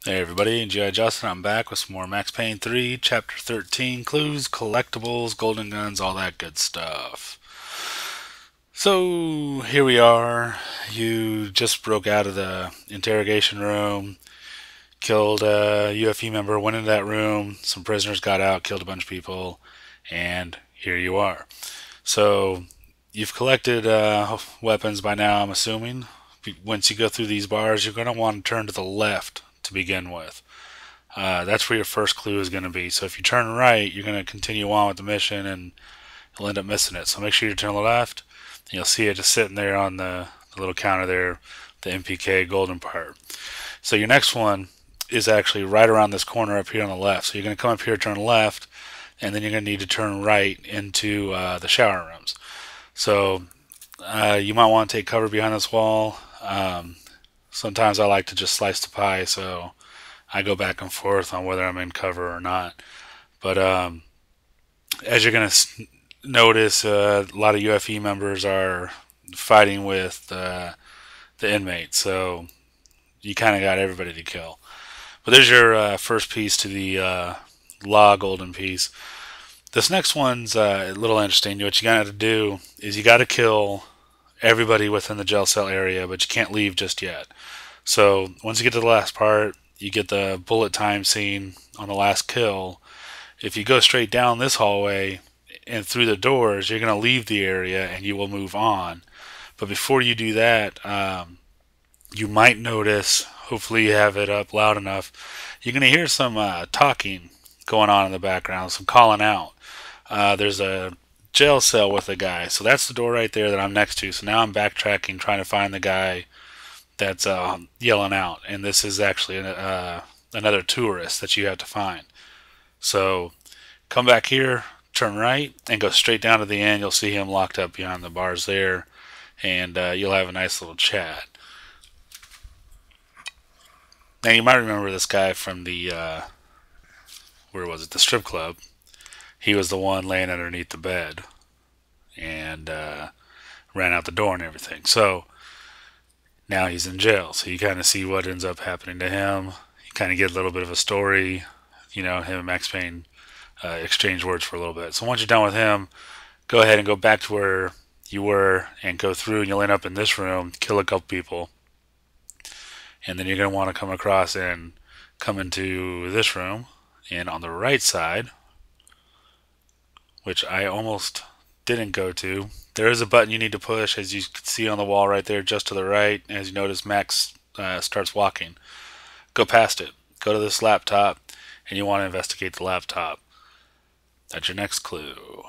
Hey everybody, G.I. Justin. I'm back with some more Max Payne 3, Chapter 13, clues, collectibles, golden guns, all that good stuff. So, here we are. You just broke out of the interrogation room, killed a UFE member, went into that room, some prisoners got out, killed a bunch of people, and here you are. So, you've collected weapons by now, I'm assuming. Once you go through these bars, you're going to want to turn to the left to begin with. That's where your first clue is going to be. So if you turn right, you're going to continue on with the mission and you'll end up missing it. So make sure you turn left. And you'll see it just sitting there on the little counter there, the MPK golden part. So your next one is actually right around this corner up here on the left. So you're going to come up here, turn left, and then you're going to need to turn right into the shower rooms. So you might want to take cover behind this wall. Sometimes I like to just slice the pie, so I go back and forth on whether I'm in cover or not. But as you're going to notice, a lot of UFE members are fighting with the inmates, so you kind of got everybody to kill. But there's your first piece to the law golden piece. This next one's a little interesting. What you got to do is you got to kill everybody within the jail cell area, but you can't leave just yet. So once you get to the last part, you get the bullet time scene on the last kill. If you go straight down this hallway and through the doors, you're going to leave the area and you will move on. But before you do that, you might notice, hopefully you have it up loud enough, you're going to hear some talking going on in the background, some calling out. There's a jail cell with a guy. So that's the door right there that I'm next to. So now I'm backtracking, trying to find the guy that's yelling out. And this is actually another tourist that you have to find. So come back here, turn right, and go straight down to the end. You'll see him locked up behind the bars there. And you'll have a nice little chat. Now you might remember this guy from the, where was it, the strip club. He was the one laying underneath the bed and ran out the door and everything. So now he's in jail. So you kind of see what ends up happening to him. You kind of get a little bit of a story. You know, him and Max Payne exchange words for a little bit. So once you're done with him, go ahead and go back to where you were and go through, and you'll end up in this room, kill a couple people. And then you're going to want to come across and come into this room. And on the right side, which I almost didn't go to, there is a button you need to push, as you can see on the wall right there, just to the right. As you notice, Max starts walking. Go past it. Go to this laptop, and you want to investigate the laptop. That's your next clue.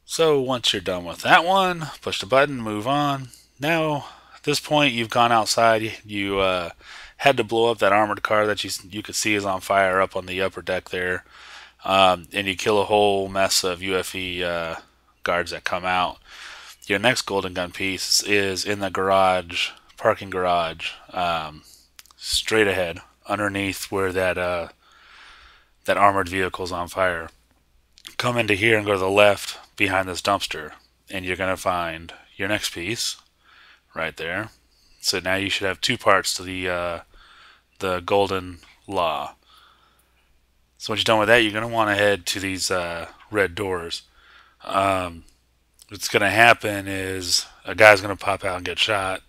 So once you're done with that one, push the button, move on. Now, at this point, you've gone outside. You had to blow up that armored car that you could see is on fire up on the upper deck there. And you kill a whole mess of UFE guards that come out. Your next golden gun piece is in the garage, parking garage, straight ahead, underneath where that armored vehicle's on fire. Come into here and go to the left behind this dumpster, and you're going to find your next piece right there. So now you should have two parts to the golden law. So once you're done with that, you're going to want to head to these red doors. What's going to happen is a guy's going to pop out and get shot,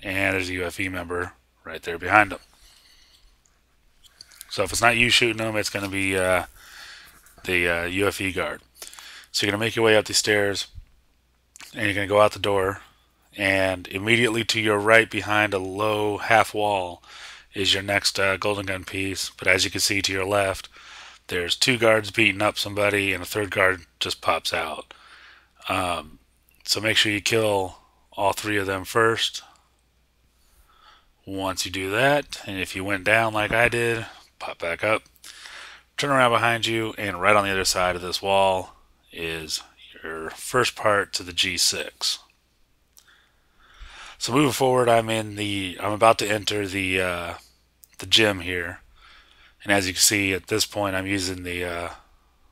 and there's a UFE member right there behind him. So if it's not you shooting him, it's going to be the UFE guard. So you're going to make your way up these stairs, and you're going to go out the door, and immediately to your right behind a low half wall is your next golden gun piece. But as you can see to your left, there's two guards beating up somebody, and a third guard just pops out. So make sure you kill all three of them first. Once you do that, and if you went down like I did, pop back up, turn around behind you, and right on the other side of this wall is your first part to the G6. So moving forward, I'm about to enter the gym here, and as you can see at this point, I'm using the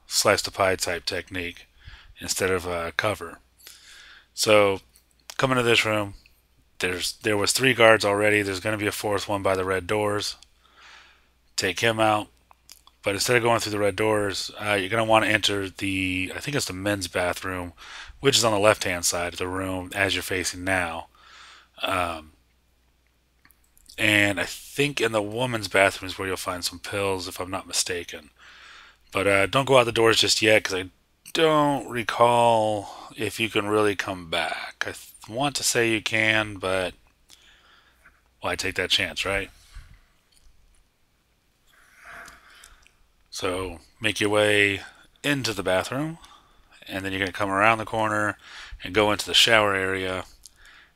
slice to pie type technique instead of cover. So come into this room. There was 3 guards already. There's going to be a 4th one by the red doors. Take him out. But instead of going through the red doors, you're going to want to enter I think it's the men's bathroom, which is on the left-hand side of the room as you're facing now. And I think in the woman's bathroom is where you'll find some pills, if I'm not mistaken. But don't go out the doors just yet, because I don't recall if you can really come back. I want to say you can, but why take that chance, right? So make your way into the bathroom, and then you're going to come around the corner and go into the shower area.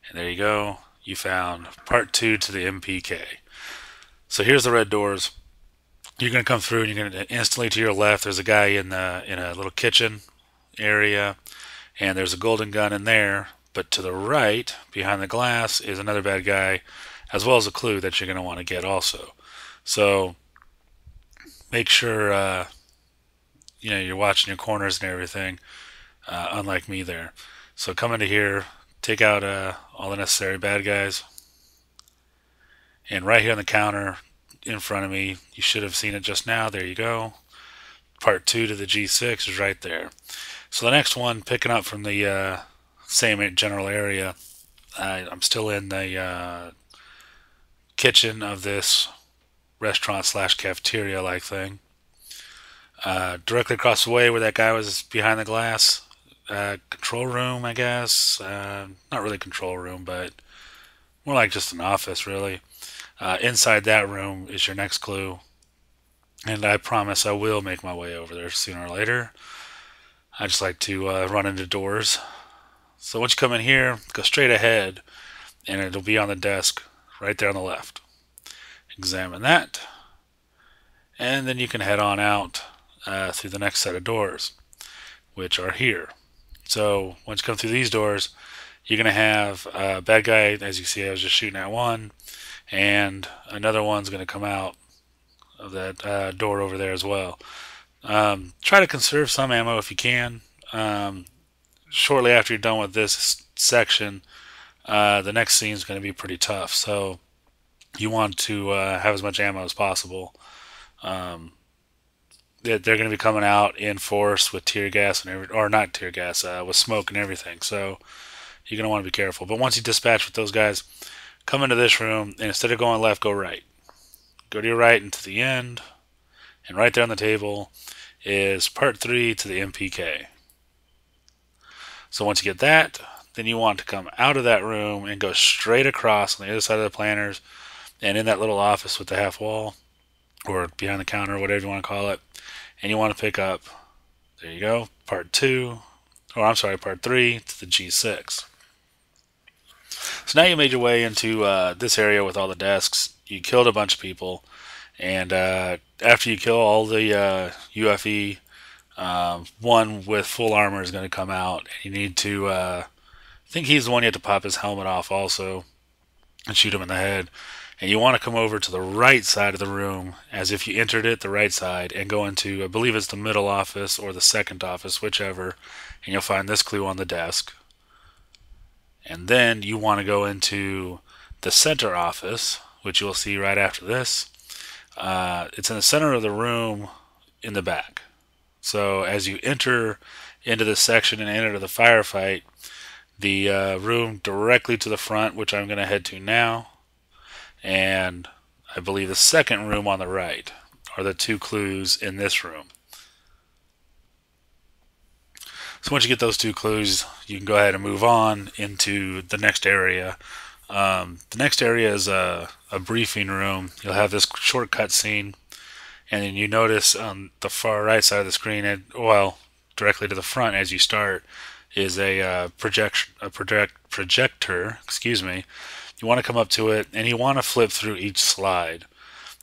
And there you go. You found part 2 to the MPK. So here's the red doors. You're going to come through, and you're going to instantly to your left. There's a guy in a little kitchen area, and there's a golden gun in there. But to the right, behind the glass, is another bad guy, as well as a clue that you're going to want to get also. So make sure you're watching your corners and everything, unlike me there. So come into here, take out all the necessary bad guys, and right here on the counter in front of me, you should have seen it just now. There you go. Part 2 to the G6 is right there. So the next one, picking up from the same general area, I'm still in the kitchen of this restaurant / cafeteria like thing. Directly across the way where that guy was behind the glass, control room, I guess. Not really control room, but more like just an office, really. Inside that room is your next clue, and I promise I will make my way over there sooner or later. I just like to run into doors. So once you come in here, go straight ahead, and it'll be on the desk right there on the left. Examine that, and then you can head on out through the next set of doors, which are here. So once you come through these doors, you're going to have a bad guy. As you see, I was just shooting at one, and another one's going to come out of that door over there as well. Try to conserve some ammo if you can. Shortly after you're done with this section, the next scene is going to be pretty tough, so you want to have as much ammo as possible. They're going to be coming out in force with tear gas or not tear gas, with smoke and everything. So you're going to want to be careful. But once you dispatch with those guys, come into this room, and instead of going left, go right. Go to your right and to the end, and right there on the table is part 3 to the MPK. So once you get that, then you want to come out of that room and go straight across on the other side of the planters, and in that little office with the half wall, or behind the counter, whatever you want to call it, and you want to pick up, there you go, part 3 to the G6. So now you made your way into this area with all the desks. You killed a bunch of people, and after you kill all the UFE, one with full armor is going to come out, and you need to, I think he's the one you have to pop his helmet off also and shoot him in the head. And you want to come over to the right side of the room as if you entered it the right side and go into, I believe it's the middle office or the second office, whichever, and you'll find this clue on the desk. And then you want to go into the center office, which you'll see right after this. It's in the center of the room in the back. So as you enter into this section and enter the firefight, the room directly to the front, which I'm going to head to now, and I believe the second room on the right are the 2 clues in this room. So once you get those 2 clues, you can go ahead and move on into the next area. The next area is a briefing room. You'll have this short cut scene, and then you notice on the far right side of the screen, directly to the front as you start, is a projector. Excuse me. You want to come up to it, and you want to flip through each slide.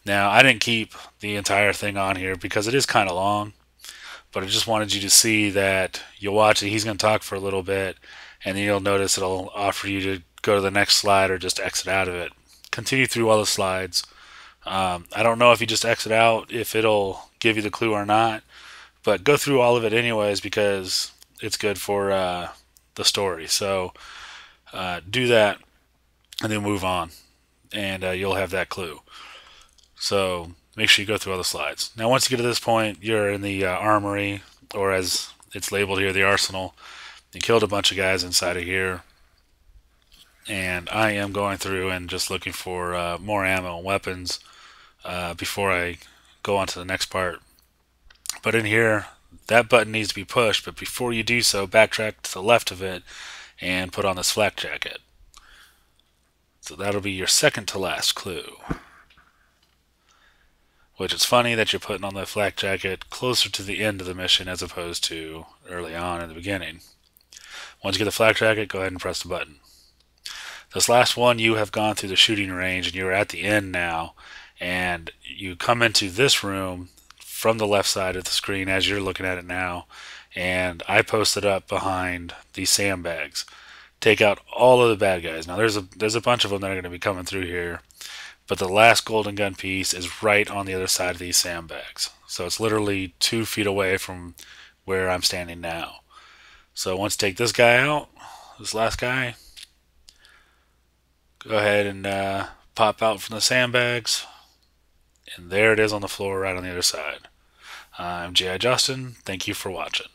Now, I didn't keep the entire thing on here because it is kind of long, but I just wanted you to see that you'll watch it. He's going to talk for a little bit, and then you'll notice it'll offer you to go to the next slide or just exit out of it. Continue through all the slides. I don't know if you just exit out, if it'll give you the clue or not, but go through all of it anyways because it's good for the story. So Do that and then move on, and you'll have that clue. So make sure you go through all the slides. Now, once you get to this point, you're in the armory, or as it's labeled here, the arsenal. You killed a bunch of guys inside of here, and I am going through and just looking for more ammo and weapons before I go on to the next part. But in here, that button needs to be pushed, but before you do so, backtrack to the left of it and put on this flak jacket. So that'll be your second to last clue. Which is funny that you're putting on the flak jacket closer to the end of the mission as opposed to early on in the beginning. Once you get the flak jacket, go ahead and press the button. This last one, you have gone through the shooting range and you're at the end now, and you come into this room from the left side of the screen as you're looking at it now, and I posted up behind these sandbags. Take out all of the bad guys. Now there's a bunch of them that are going to be coming through here, but the last golden gun piece is right on the other side of these sandbags. So it's literally 2 feet away from where I'm standing now. So once you take this guy out, this last guy, go ahead and pop out from the sandbags, and there it is on the floor right on the other side. I'm J.I. Justin. Thank you for watching.